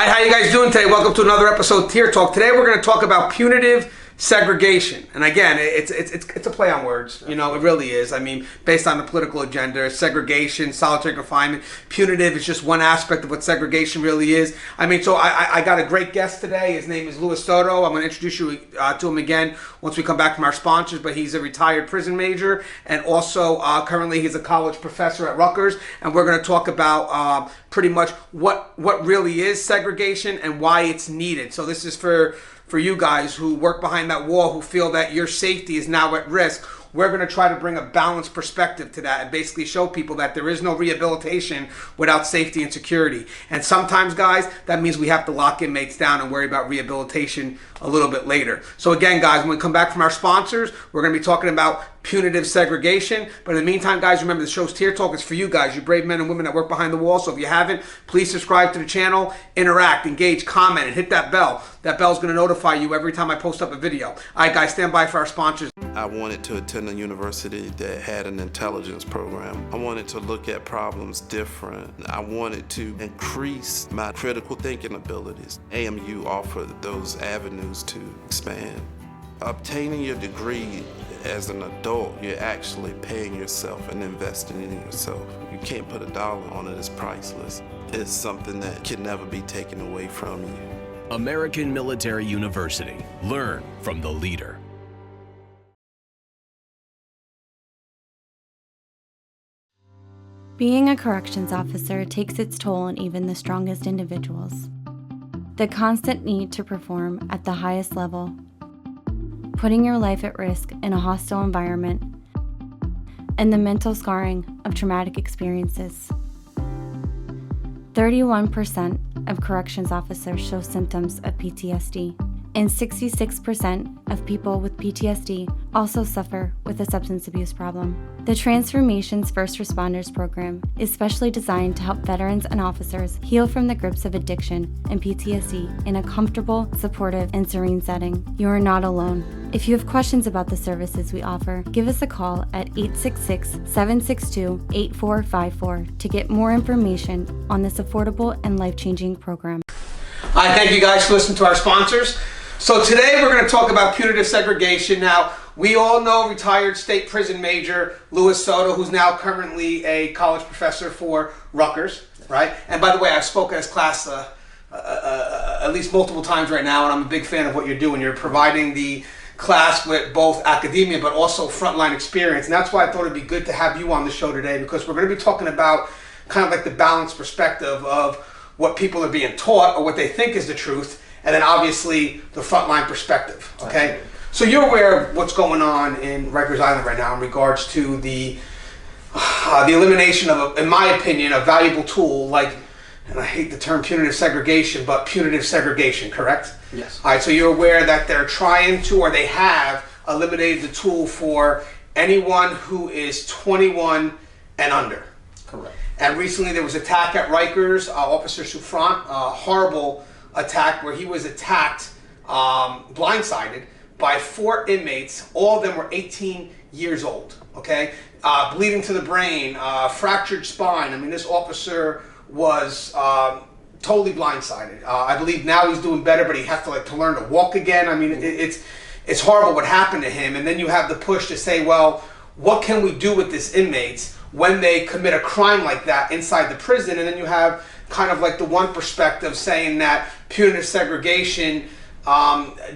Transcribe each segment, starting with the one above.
Hi, how you guys doing today? Welcome to another episode of Tier Talk. Today we're going to talk about punitive segregation. And again, it's a play on words. You know, it really is. I mean, based on the political agenda, segregation, solitary confinement, punitive is just one aspect of what segregation really is. I mean, so I got a great guest today. His name is Soto. I'm going to introduce you to him again once we come back from our sponsors, but he's a retired prison major and also currently he's a college professor at RIKERS, and we're going to talk about pretty much what really is segregation and why it's needed. So this is for you guys who work behind that wall, who feel that your safety is now at risk. We're going to try to bring a balanced perspective to that and basically show people that there is no rehabilitation without safety and security. And sometimes, guys, that means we have to lock inmates down and worry about rehabilitation a little bit later. So again, guys, when we come back from our sponsors, we're going to be talking about punitive segregation. But in the meantime, guys, remember the show's Tier Talk is for you guys, you brave men and women that work behind the wall. So if you haven't, please subscribe to the channel, interact, engage, comment, and hit that bell. That bell's going to notify you every time I post up a video. All right, guys, stand by for our sponsors. I wanted to attend a university that had an intelligence program. I wanted to look at problems different. I wanted to increase my critical thinking abilities. AMU offered those avenues to expand. Obtaining your degree as an adult, you're actually paying yourself and investing in yourself. You can't put a dollar on it, it's priceless. It's something that can never be taken away from you. American Military University. Learn from the leader. Being a corrections officer takes its toll on even the strongest individuals. The constant need to perform at the highest level, putting your life at risk in a hostile environment, and the mental scarring of traumatic experiences. 31% of corrections officers show symptoms of PTSD, and 66% of people with PTSD also suffer with a substance abuse problem. The Transformations First Responders program is specially designed to help veterans and officers heal from the grips of addiction and PTSD in a comfortable, supportive, and serene setting. You are not alone. If you have questions about the services we offer, give us a call at 866-762-8454 to get more information on this affordable and life-changing program. Hi, thank you guys for listening to our sponsors. So today we're going to talk about punitive segregation. Now, we all know retired state prison major Soto, who's now currently a college professor for RIKERS, right? And by the way, I've spoken at his class at least multiple times right now, and I'm a big fan of what you're doing. You're providing the class with both academia but also frontline experience, and that's why I thought it'd be good to have you on the show today, because we're going to be talking about kind of like the balanced perspective of what people are being taught or what they think is the truth, and then obviously the frontline perspective, okay? Absolutely. So you're aware of what's going on in Rikers Island right now in regards to the elimination of, in my opinion, a valuable tool like, and I hate the term punitive segregation, but punitive segregation, correct? Yes. All right, so you're aware that they're trying to, or they have eliminated the tool for anyone who is 21 and under. Correct. And recently there was an attack at Rikers, Officer Souffrant, a horrible attack where he was attacked, blindsided, by 4 inmates. All of them were 18 years old, okay? Bleeding to the brain, fractured spine. I mean, this officer was totally blindsided. I believe now he's doing better, but he has to learn to walk again. I mean, it's horrible what happened to him. And then you have the push to say, well, what can we do with these inmates when they commit a crime like that inside the prison? And then you have kind of like the one perspective saying that punitive segregation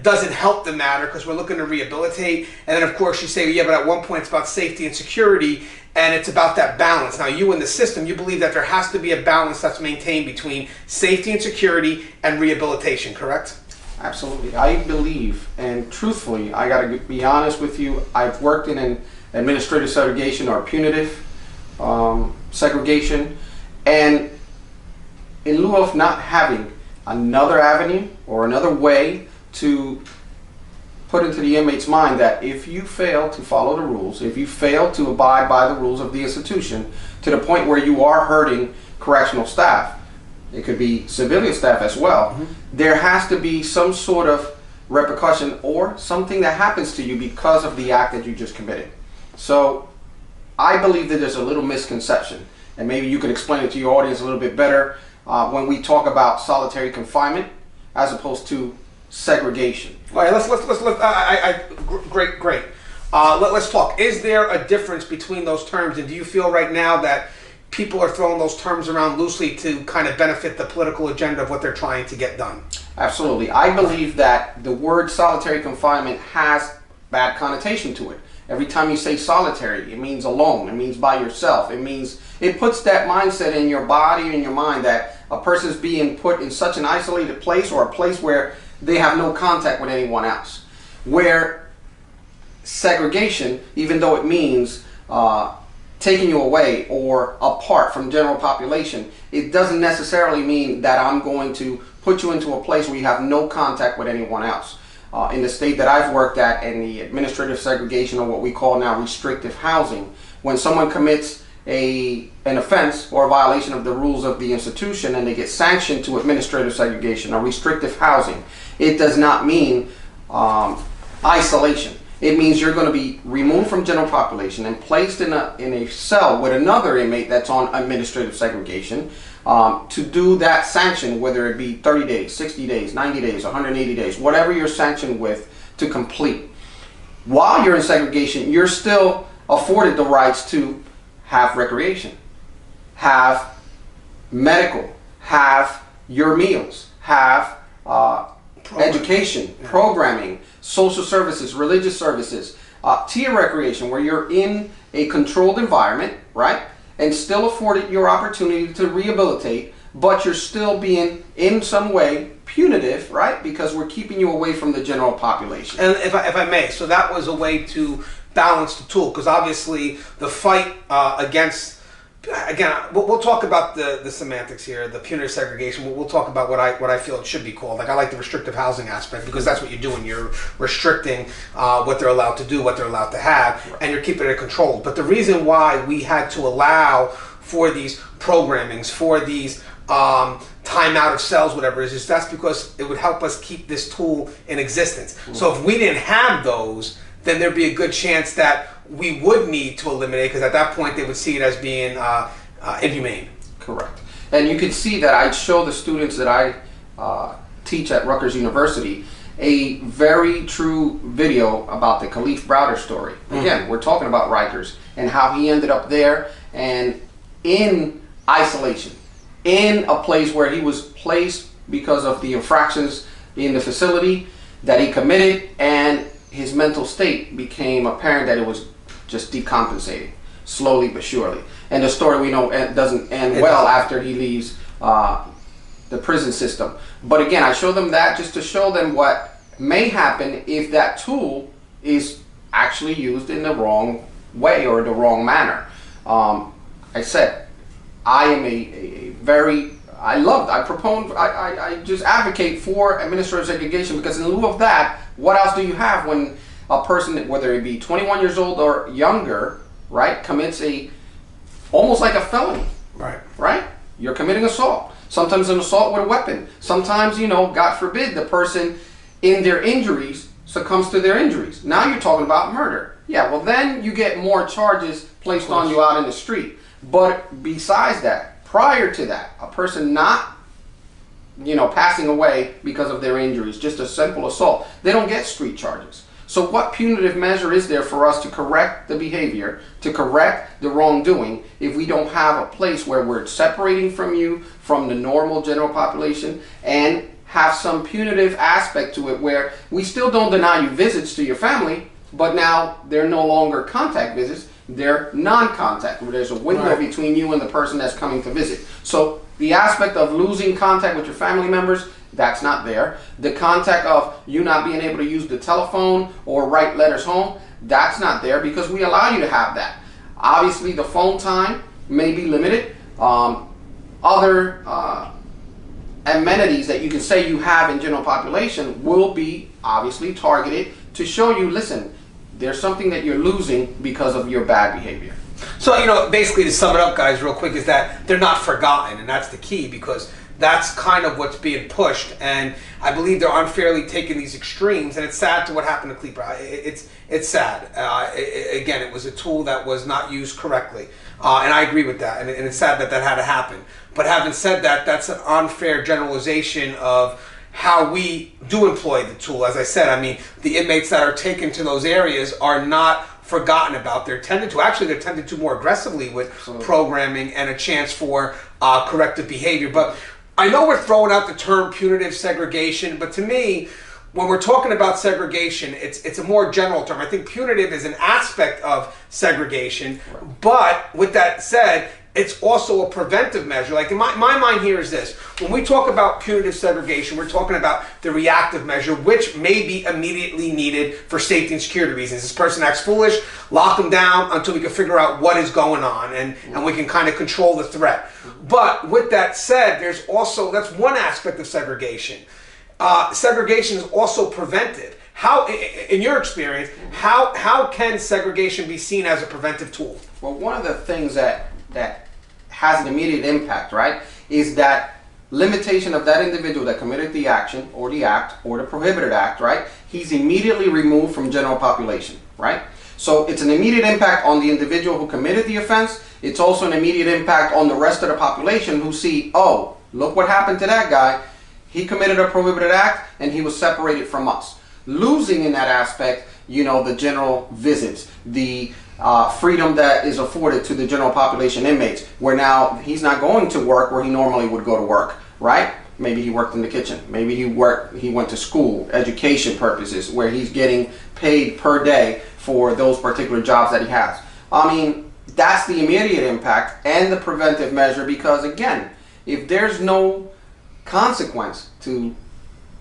doesn't help the matter because we're looking to rehabilitate. And then of course you say, yeah, but at one point it's about safety and security, and it's about that balance. Now you in the system, you believe that there has to be a balance that's maintained between safety and security and rehabilitation, correct? Absolutely. I believe, and truthfully, I got to be honest with you, I've worked in an administrative segregation or punitive segregation, and in lieu of not having another avenue or another way to put into the inmate's mind that if you fail to follow the rules, if you fail to abide by the rules of the institution to the point where you are hurting correctional staff, it could be civilian staff as well, there has to be some sort of repercussion or something that happens to you because of the act that you just committed. So I believe that there's a little misconception, and maybe you could explain it to your audience a little bit better when we talk about solitary confinement as opposed to segregation. All right, let's great. Let's talk. Is there a difference between those terms, and do you feel right now that people are throwing those terms around loosely to kind of benefit the political agenda of what they're trying to get done? Absolutely. I believe that the word solitary confinement has bad connotation to it. Every time you say solitary, it means alone, it means by yourself, it puts that mindset in your body and your mind that a person is being put in such an isolated place, or a place where they have no contact with anyone else. Where segregation, even though it means taking you away or apart from general population, it doesn't necessarily mean that I'm going to put you into a place where you have no contact with anyone else. In the state that I've worked at, in the administrative segregation, or what we call now restrictive housing, when someone commits an offense or a violation of the rules of the institution and they get sanctioned to administrative segregation or restrictive housing, it does not mean isolation. It means you're going to be removed from general population and placed in a cell with another inmate that's on administrative segregation to do that sanction, whether it be 30 days, 60 days, 90 days, 180 days, whatever you're sanctioned with, to complete. While you're in segregation, you're still afforded the rights to have recreation, have medical, have your meals, have education, programming, social services, religious services, tier recreation, where you're in a controlled environment, right? And still afforded your opportunity to rehabilitate, but you're still being in some way punitive, right? Because we're keeping you away from the general population. And if I may, so that was a way to balance the tool, because obviously the fight against, again, we'll talk about the semantics here, the punitive segregation. We'll talk about what I feel it should be called. Like, I like the restrictive housing aspect, because that's what you're doing. You're restricting what they're allowed to do, what they're allowed to have, right, and you're keeping it controlled. But the reason why we had to allow for these programmings, for these time out of cells, whatever it is that's because it would help us keep this tool in existence. Mm-hmm. So if we didn't have those, then there'd be a good chance that we would need to eliminate, because at that point they would see it as being inhumane. Correct. And you can see that I show the students that I teach at Rutgers University a very true video about the Khalif Browder story. Again, we're talking about RIKERS and how he ended up there and in isolation, in a place where he was placed because of the infractions in the facility that he committed, and his mental state became apparent that it was just decompensating, slowly but surely. And the story, we know, doesn't end well after he leaves the prison system. But again, I show them that just to show them what may happen if that tool is actually used in the wrong way or the wrong manner. I said, I am I just advocate for administrative segregation, because in lieu of that, what else do you have when a person, whether it be 21 years old or younger, right, commits almost like a felony, right? You're committing assault. Sometimes an assault with a weapon. Sometimes, God forbid, the person in their injuries succumbs to their injuries. Now you're talking about murder. Yeah, well then you get more charges placed on you out in the street. But besides that, prior to that, a person not, passing away because of their injuries, just a simple assault, they don't get street charges. So what punitive measure is there for us to correct the behavior, to correct the wrongdoing, if we don't have a place where we're separating from you, from the normal general population, and have some punitive aspect to it where we still don't deny you visits to your family, but now they're no longer contact visits, they're non-contact, where there's a window between you and the person that's coming to visit. So the aspect of losing contact with your family members, that's not there. The contact of you not being able to use the telephone or write letters home, that's not there, because we allow you to have that. Obviously the phone time may be limited. Other amenities that you can say you have in general population will be obviously targeted to show you, listen, there's something that you're losing because of your bad behavior. So, basically to sum it up, guys, real quick, is that they're not forgotten, and that's the key, because that's kind of what's being pushed, and I believe they're unfairly taking these extremes, and it's sad to what happened to Kleeper. It's sad. Again, it was a tool that was not used correctly, and I agree with that, and it's sad that that had to happen. But having said that, that's an unfair generalization of how we do employ the tool. As I said, I mean, the inmates that are taken to those areas are not forgotten about. They're tended to more aggressively with programming and a chance for corrective behavior. But I know we're throwing out the term punitive segregation, but to me, when we're talking about segregation, it's a more general term. I think punitive is an aspect of segregation, but with that said, it's also a preventive measure. Like in my mind here is this: when we talk about punitive segregation, we're talking about the reactive measure, which may be immediately needed for safety and security reasons. This person acts foolish, lock them down until we can figure out what is going on, and we can kind of control the threat. But with that said, there's also, that's one aspect of segregation. Segregation is also preventive. How, in your experience, how can segregation be seen as a preventive tool? Well, one of the things that has an immediate impact, right, is that limitation of that individual that committed the action or the act or the prohibited act, right? He's immediately removed from general population, right? So it's an immediate impact on the individual who committed the offense. It's also an immediate impact on the rest of the population who see, oh, look what happened to that guy. He committed a prohibited act and he was separated from us. Losing in that aspect, you know, the general visits, the freedom that is afforded to the general population inmates, where now he's not going to work where he normally would go to work, right? Maybe he worked in the kitchen. Maybe he went to school, education purposes, where he's getting paid per day for those particular jobs that he has. I mean, that's the immediate impact and the preventive measure, because again, if there's no consequence to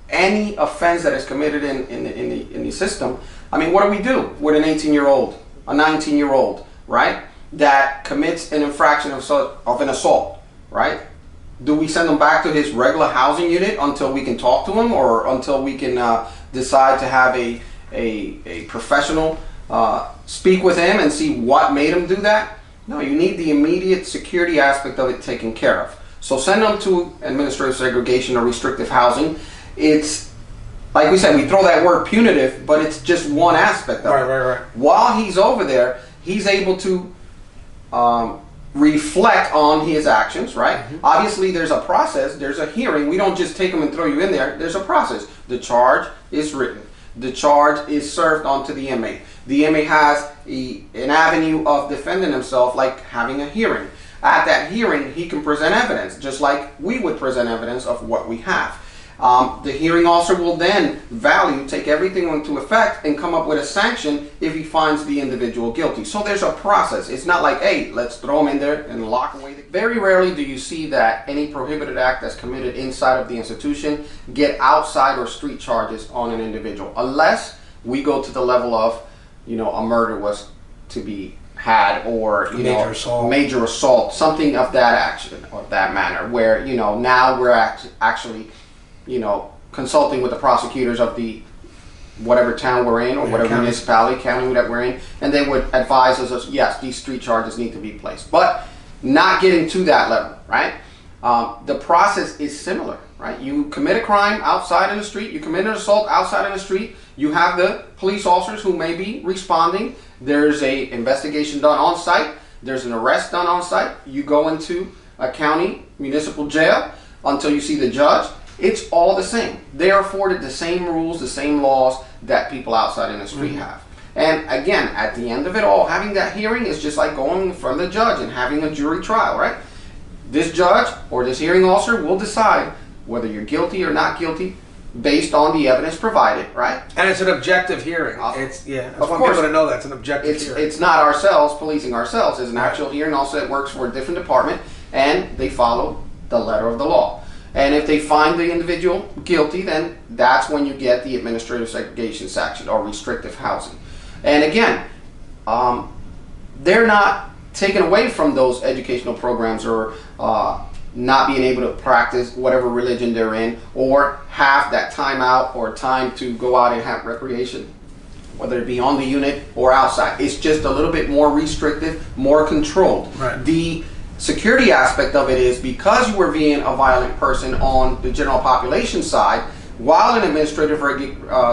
any offense that is committed in the system, I mean, what do we do with an 18-year-old, a 19-year-old, right, that commits an infraction of an assault, right? Do we send him back to his regular housing unit until we can talk to him, or until we can decide to have a professional speak with him and see what made him do that? No, you need the immediate security aspect of it taken care of. So send them to administrative segregation or restrictive housing. It's, like we said, we throw that word punitive, but it's just one aspect of it. Right. While he's over there, he's able to reflect on his actions, right? Mm-hmm. Obviously, there's a process, there's a hearing. We don't just take him and throw you in there. There's a process. The charge is written. The charge is served onto the inmate. The inmate has an avenue of defending himself, like having a hearing. At that hearing, he can present evidence, just like we would present evidence of what we have. The hearing officer will then take everything into effect and come up with a sanction if he finds the individual guilty. So there's a process. It's not like, hey, let's throw him in there and lock away. Very rarely do you see that any prohibited act that's committed inside of the institution get outside or street charges on an individual, unless we go to the level of, you know, a murder was to be had, or major assault, something of that action or that manner, where, you know, now we're actually, you know, consulting with the prosecutors of the whatever town we're in, or whatever municipality, county that we're in, and they would advise us, yes, these street charges need to be placed, but not getting to that level, right? The process is similar, right? You commit a crime outside in the street, you commit an assault outside in the street, you have the police officers who may be responding, there's a investigation done on site, there's an arrest done on site, you go into a county municipal jail until you see the judge. It's all the same. They are afforded the same rules, the same laws that people outside in the street have. And again, at the end of it all, having that hearing is just like going in front of the judge and having a jury trial, right? This judge or this hearing officer will decide whether you're guilty or not guilty based on the evidence provided, right? And it's an objective hearing. I just want people to know that it's an objective hearing. It's not ourselves policing ourselves. It's an actual hearing officer that works for a different department, and they follow the letter of the law. And if they find the individual guilty, then that's when you get the administrative segregation section or restrictive housing. And again, they're not taken away from those educational programs, or not being able to practice whatever religion they're in, or have that time out or time to go out and have recreation, whether it be on the unit or outside. It's just a little bit more restrictive, more controlled. Right. The security aspect of it is because you were being a violent person on the general population side, while in administrative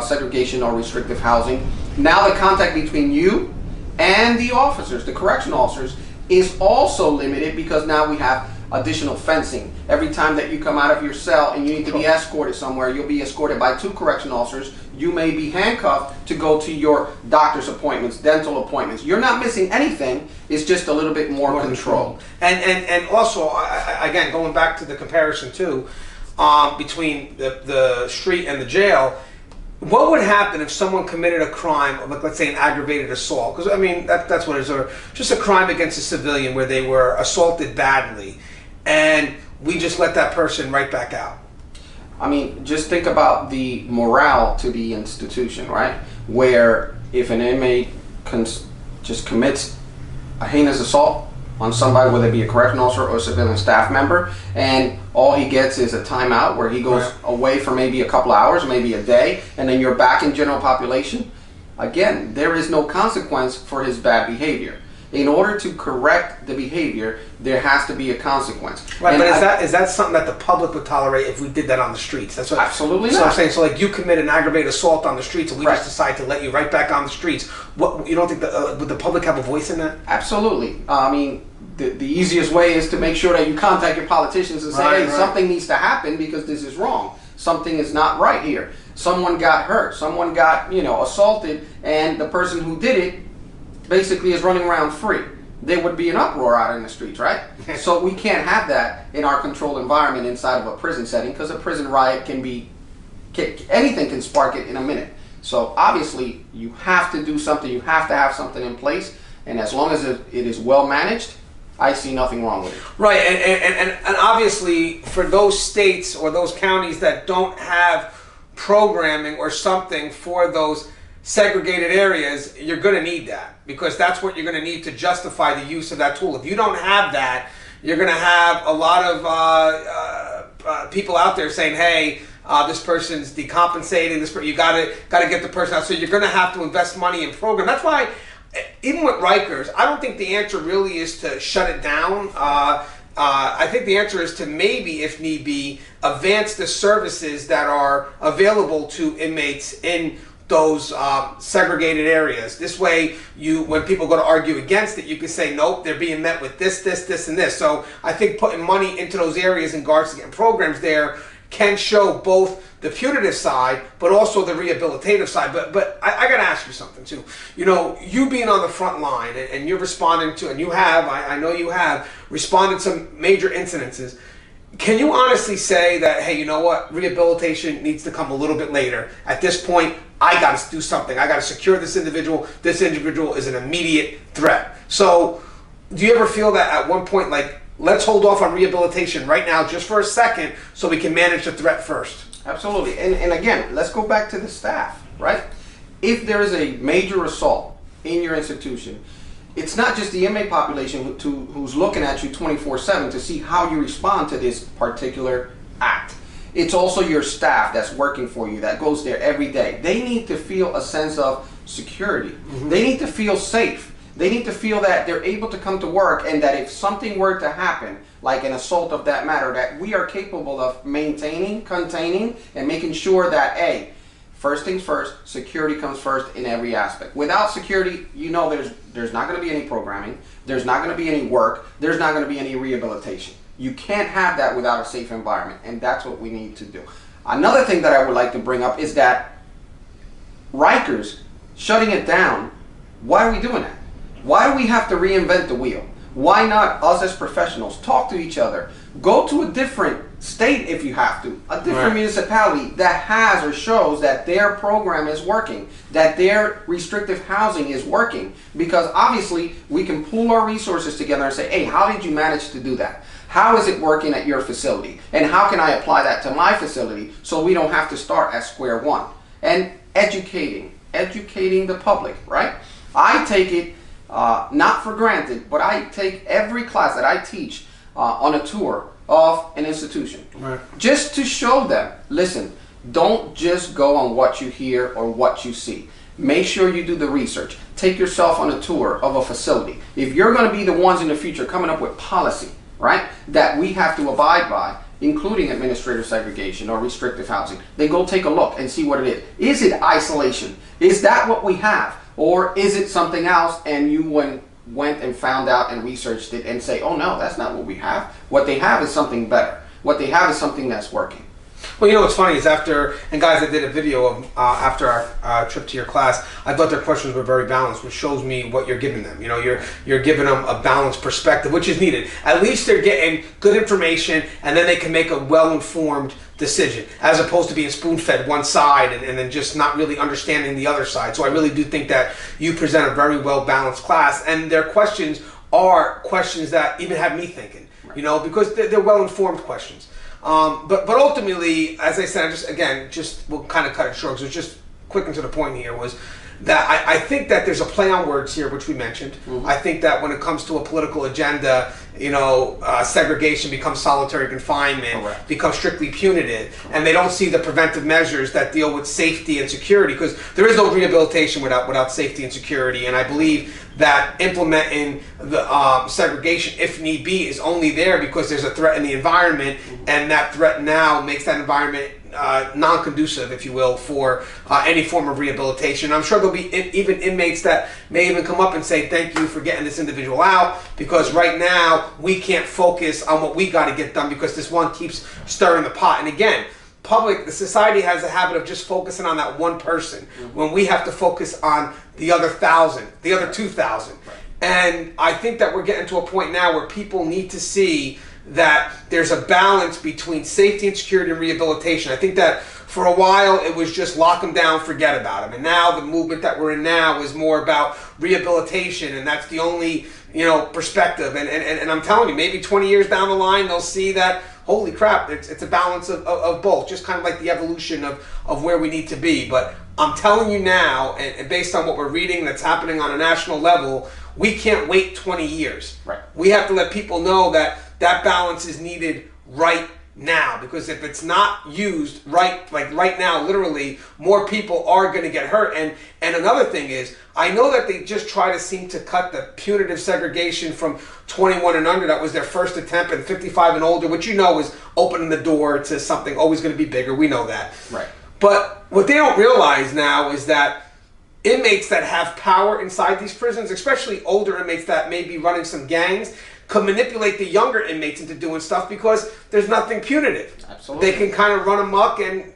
segregation or restrictive housing, now the contact between you and the officers, the correctional officers, is also limited because now we have additional fencing. Every time that you come out of your cell and you need to be escorted somewhere, you'll be escorted by 2 correctional officers. You may be handcuffed to go to your doctor's appointments, dental appointments. You're not missing anything. It's just a little bit more control. And also, again, going back to the comparison too, between the street and the jail, what would happen if someone committed a crime, like let's say an aggravated assault? Because I mean, that's what it is, or just a crime against a civilian where they were assaulted badly, and we just let that person right back out. I mean, just think about the morale to the institution, right? Where if an inmate just commits a heinous assault on somebody, whether it be a correctional officer or a civilian staff member, and all he gets is a timeout where he goes away for maybe a couple hours, maybe a day, and then you're back in general population, again, there is no consequence for his bad behavior. In order to correct the behavior, there has to be a consequence. Right, and but is that something that the public would tolerate if we did that on the streets? That's what, absolutely so not. I'm saying, so like you commit an aggravated assault on the streets, and we just decide to let you right back on the streets. What, you don't think that would the public have a voice in that? Absolutely. I mean, the easiest way is to make sure that you contact your politicians and say, hey, something needs to happen because this is wrong. Something is not right here. Someone got hurt. Someone got, assaulted, and the person who did it basically is running around free. There would be an uproar out in the streets, right? So we can't have that in our controlled environment inside of a prison setting, because a prison riot anything can spark it in a minute. So obviously you have to do something, you have to have something in place, and as long as it is well managed, I see nothing wrong with it. Right, and obviously for those states or those counties that don't have programming or something for those segregated areas, you're going to need that, because that's what you're going to need to justify the use of that tool. If you don't have that, you're going to have a lot of people out there saying, hey, this person's decompensating, you got to get the person out. So you're going to have to invest money in program. That's why even with RIKERS, I don't think the answer really is to shut it down. I think the answer is to maybe, if need be, advance the services that are available to inmates in those segregated areas. This way, when people go to argue against it, you can say, nope, they're being met with this, and this. So I think putting money into those areas in regards to getting programs there can show both the punitive side, but also the rehabilitative side. But I got to ask you something too. You being on the front line and you're responding to, and you have, I know you have responded to major incidences. Can you honestly say that, hey, you know what, rehabilitation needs to come a little bit later? At this point, I got to do something. I got to secure this individual. This individual is an immediate threat. So do you ever feel that at one point, like, let's hold off on rehabilitation right now just for a second so we can manage the threat first? Absolutely. And again, let's go back to the staff, right? If there is a major assault in your institution, it's not just the inmate population who's looking at you 24/7 to see how you respond to this particular act. It's also your staff that's working for you, that goes there every day. They need to feel a sense of security. Mm-hmm. They need to feel safe. They need to feel that they're able to come to work, and that if something were to happen, like an assault of that matter, that we are capable of maintaining, containing, and making sure that, A, first things first, security comes first in every aspect. Without security, there's not going to be any programming, there's not going to be any work, there's not going to be any rehabilitation. You can't have that without a safe environment, and that's what we need to do. Another thing that I would like to bring up is that RIKERS, shutting it down, why are we doing that? Why do we have to reinvent the wheel? Why not us as professionals talk to each other? Go to a different state if you have to, a different municipality that has or shows that their program is working, that their restrictive housing is working. Because obviously we can pool our resources together and say, hey, how did you manage to do that? How is it working at your facility? And how can I apply that to my facility so we don't have to start at square one? And educating the public, right? I take it not for granted, but I take every class that I teach on a tour of an institution, just to show them, listen, don't just go on what you hear or what you see. Make sure you do the research. Take yourself on a tour of a facility. If you're going to be the ones in the future coming up with policy, right, that we have to abide by, including administrative segregation or restrictive housing, then go take a look and see what it is. Is it isolation? Is that what we have? Or is it something else and you went and found out and researched it and say, oh no, that's not what we have. What they have is something better. What they have is something that's working. Well, you know what's funny is and guys, I did a video of after our trip to your class. I thought their questions were very balanced, which shows me what you're giving them. You know, you're giving them a balanced perspective, which is needed. At least they're getting good information, and then they can make a well-informed decision, as opposed to being spoon-fed one side and then just not really understanding the other side. So I really do think that you present a very well-balanced class, and their questions are questions that even have me thinking. Right. You know, because they're well-informed questions. But ultimately, as I said, we'll kind of cut it short, because it's just quick and to the point here, was that I think that there's a play on words here, which we mentioned. Mm-hmm. I think that when it comes to a political agenda, you know, segregation becomes solitary confinement, correct, becomes strictly punitive, correct, and they don't see the preventive measures that deal with safety and security, because there is no rehabilitation without safety and security. And I believe that implementing the segregation, if need be, is only there because there's a threat in the environment, mm-hmm, and that threat now makes that environment non-conducive, if you will, for any form of rehabilitation. I'm sure there'll be even inmates that may even come up and say, thank you for getting this individual out, because right now we can't focus on what we got to get done because this one keeps stirring the pot. And again, the society has a habit of just focusing on that one person, mm-hmm, when we have to focus on the other 1,000, the other 2,000. Right. And I think that we're getting to a point now where people need to see that there's a balance between safety and security and rehabilitation. I think that for a while it was just lock them down, forget about them. And now the movement that we're in now is more about rehabilitation, and that's the only, you know, perspective. And I'm telling you, maybe 20 years down the line, they'll see that, holy crap, it's a balance of both, just kind of like the evolution of where we need to be. But I'm telling you now, and based on what we're reading that's happening on a national level, we can't wait 20 years. Right. We have to let people know that that balance is needed right now, because if it's not used right, like right now, literally, more people are going to get hurt. And another thing is, I know that they just try to seem to cut the punitive segregation from 21 and under. That was their first attempt, and 55 and older, which you know is opening the door to something always going to be bigger. We know that. Right. But what they don't realize now is that inmates that have power inside these prisons, especially older inmates that may be running some gangs, can manipulate the younger inmates into doing stuff because there's nothing punitive. Absolutely. They can kind of run amok, and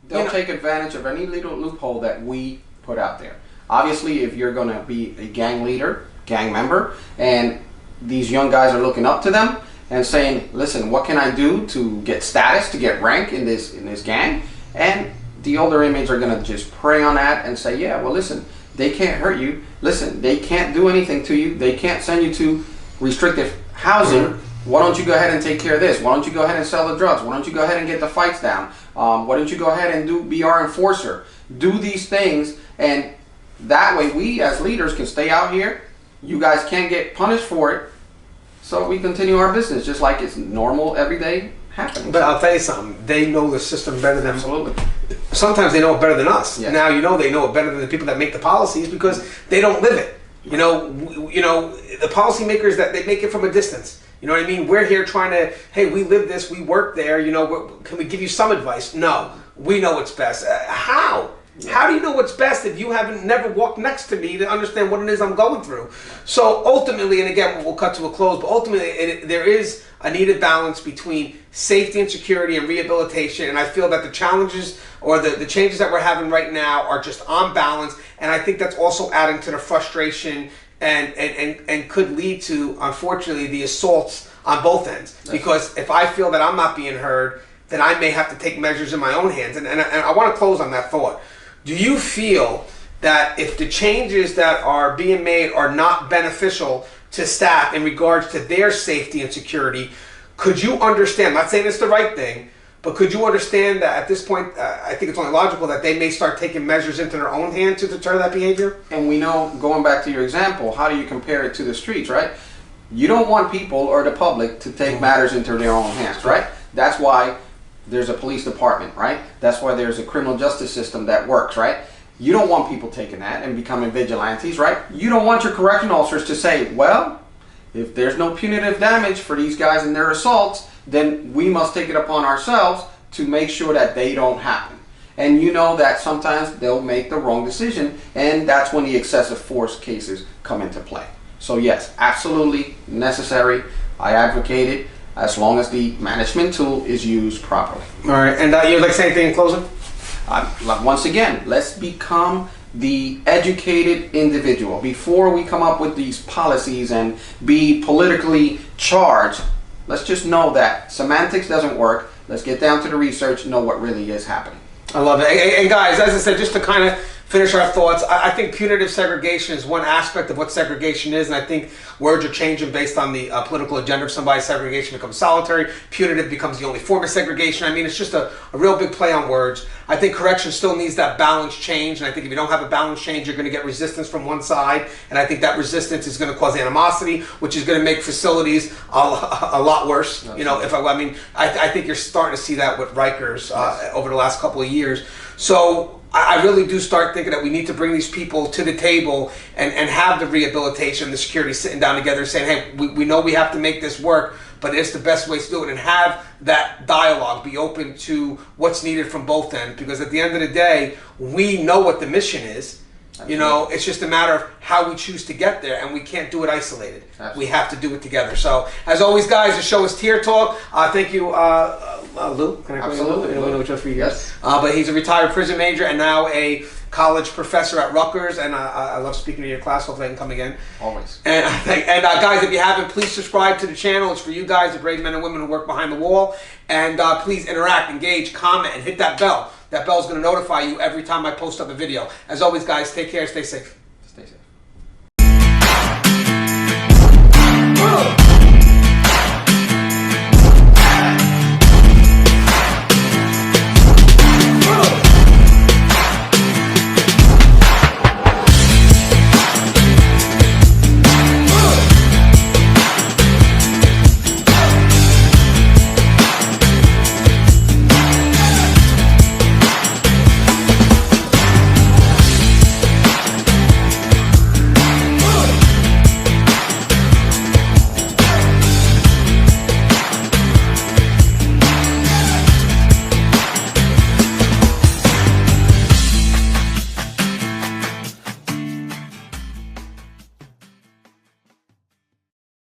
they'll take advantage of any little loophole that we put out there. Obviously, if you're going to be a gang leader, gang member, and these young guys are looking up to them and saying, listen, what can I do to get status, to get rank in this gang? And the older inmates are going to just prey on that and say, yeah, well, listen, they can't hurt you. Listen, they can't do anything to you. They can't send you to restrictive housing. Why don't you go ahead and take care of this? Why don't you go ahead and sell the drugs? Why don't you go ahead and get the fights down? Why don't you go ahead and be our enforcer? Do these things, and that way we as leaders can stay out here. You guys can't get punished for it, so we continue our business just like it's normal, everyday happening. But I'll tell you something, they know the system better than... Absolutely. Sometimes they know it better than us. Yes. Now, you know, they know it better than the people that make the policies because they don't live it. You know, the policymakers, that they make it from a distance. You know what I mean? We're here trying to, hey, we live this, we work there, you know, can we give you some advice? No, we know what's best. How? How do you know what's best if you haven't never walked next to me to understand what it is I'm going through? So ultimately, and again, we'll cut to a close, but ultimately there is a needed balance between safety and security and rehabilitation. And I feel that the challenges or the changes that we're having right now are just on balance. And I think that's also adding to the frustration and could lead to, unfortunately, the assaults on both ends. Because if I feel that I'm not being heard, then I may have to take measures in my own hands. And I want to close on that thought. Do you feel that if the changes that are being made are not beneficial to staff in regards to their safety and security, could you understand, I'm not saying it's the right thing, but could you understand that at this point, I think it's only logical that they may start taking measures into their own hand to deter that behavior? And we know, going back to your example, how do you compare it to the streets, right? You don't want people or the public to take matters into their own hands, right? That's why there's a police department, right? That's why there's a criminal justice system that works, right? You don't want people taking that and becoming vigilantes, right? You don't want your correctional officers to say, well, if there's no punitive damage for these guys and their assaults, then we must take it upon ourselves to make sure that they don't happen. And you know that sometimes they'll make the wrong decision, and that's when the excessive force cases come into play. So yes, absolutely necessary. I advocate it as long as the management tool is used properly. All right, and you'd like to say anything in closing? Once again, let's become the educated individual. Before we come up with these policies and be politically charged, let's just know that semantics doesn't work. Let's get down to the research, know what really is happening. I love it. And guys, as I said, just to kind of finish our thoughts, I think punitive segregation is one aspect of what segregation is, and I think words are changing based on the political agenda. If somebody's segregation becomes solitary, punitive becomes the only form of segregation. I mean, it's just a real big play on words. I think correction still needs that balance change, and I think if you don't have a balance change, you're going to get resistance from one side, and I think that resistance is going to cause animosity, which is going to make facilities a lot worse. Absolutely. You know, I think you're starting to see that with RIKERS over the last couple of years. So I really do start thinking that we need to bring these people to the table and have the rehabilitation, the security sitting down together and saying, hey, we know we have to make this work, but it's the best way to do it, and have that dialogue, be open to what's needed from both ends, because at the end of the day, we know what the mission is. You know, it's just a matter of how we choose to get there, and we can't do it isolated. Absolutely. We have to do it together. So, as always, guys, the show is Tier Talk. Thank you, Lou. Can I call you Lou? I don't know which one for you guys. But he's a retired prison major and now a college professor at RIKERS, and I love speaking to your class. Hopefully I can come again. Always. And guys, if you haven't, please subscribe to the channel. It's for you guys, the brave men and women who work behind the wall. And please interact, engage, comment, and hit that bell. That bell's going to notify you every time I post up a video. As always, guys, take care, stay safe. Stay safe.